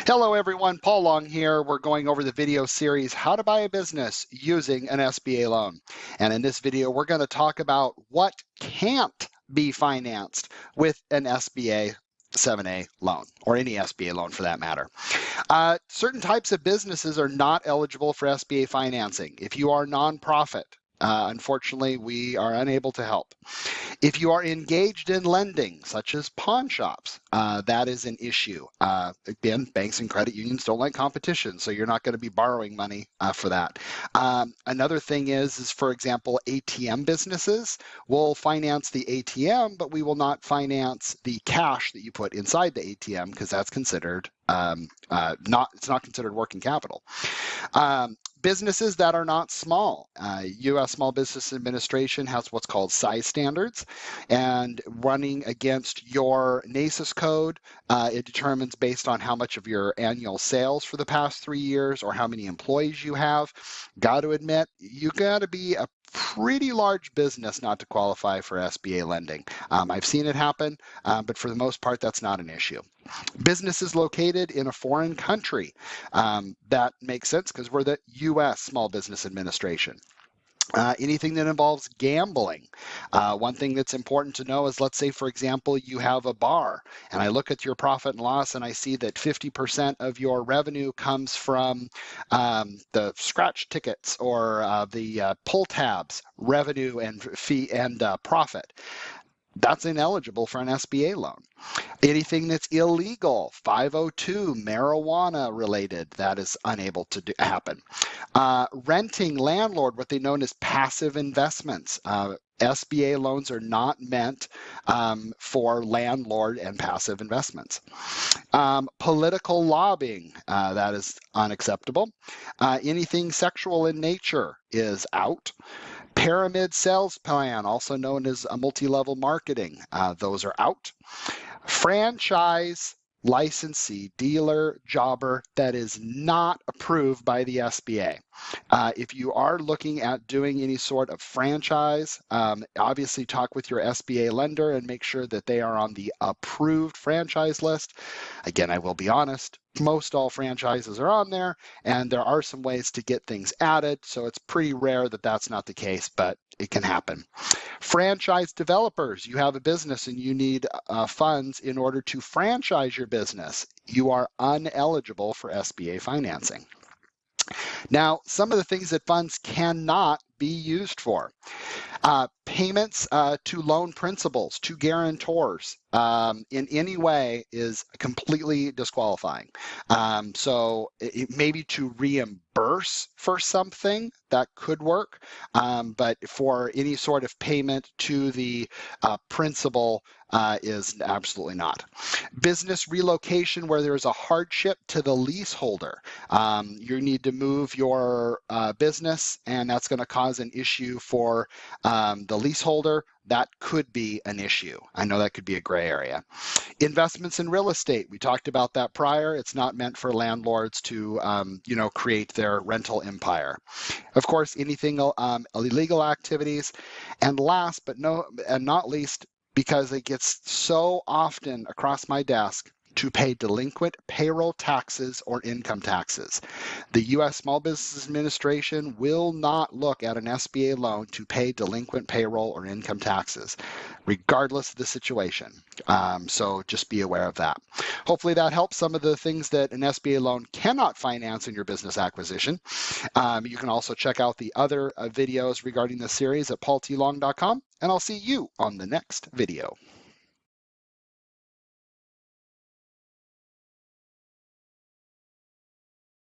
Hello everyone, Paul Long here. We're going over the video series, How to Buy a Business Using an SBA Loan. And in this video, we're going to talk about what can't be financed with an SBA 7A loan, or any SBA loan for that matter. Certain types of businesses are not eligible for SBA financing. If you are a nonprofit, unfortunately, we are unable to help. If you are engaged in lending, such as pawn shops, that is an issue. Again, banks and credit unions don't like competition, so you're not going to be borrowing money for that. Another thing is, for example, ATM businesses will finance the ATM, but we will not finance the cash that you put inside the ATM because that's considered it's not considered working capital. Businesses that are not small. U.S. Small Business Administration has what's called size standards, and running against your NACIS code, it determines based on how much of your annual sales for the past 3 years or how many employees you have. Got to admit, you got to be a pretty large business not to qualify for SBA lending. I've seen it happen, but for the most part, that's not an issue. Businesses located in a foreign country, that makes sense because we're the U.S. Small Business Administration. Anything that involves gambling. One thing that's important to know is, let's say, for example, you have a bar, and I look at your profit and loss, and I see that 50% of your revenue comes from the scratch tickets or the pull tabs revenue and fee and profit. That's ineligible for an SBA loan. Anything that's illegal, 502, marijuana related, that is unable to happen. Renting landlord, what they know as passive investments. SBA loans are not meant for landlord and passive investments. Political lobbying, that is unacceptable. Anything sexual in nature is out. Pyramid sales plan, also known as a multi-level marketing, those are out. Franchise licensee, dealer, jobber that is not approved by the SBA. If you are looking at doing any sort of franchise, obviously talk with your SBA lender and make sure that they are on the approved franchise list. Again, I will be honest, most all franchises are on there, and there are some ways to get things added, so it's pretty rare that that's not the case, but it can happen. Franchise developers, you have a business and you need funds in order to franchise your business. You are ineligible for SBA financing. Now, some of the things that funds cannot be used for. Payments to loan principals, to guarantors, in any way is completely disqualifying. So maybe to reimburse for something, that could work, but for any sort of payment to the principal is absolutely not. Business relocation where there's a hardship to the leaseholder. You need to move your business, and that's going to cause an issue for the leaseholder. That could be an issue. I know that could be a gray area. Investments in real estate. We talked about that prior. It's not meant for landlords to, create their rental empire. Of course, anything illegal activities. And last but not least, because it gets so often across my desk, to pay delinquent payroll taxes or income taxes. The U.S. Small Business Administration will not look at an SBA loan to pay delinquent payroll or income taxes, regardless of the situation. So just be aware of that. Hopefully that helps some of the things that an SBA loan cannot finance in your business acquisition. You can also check out the other videos regarding this series at paultlong.com, and I'll see you on the next video.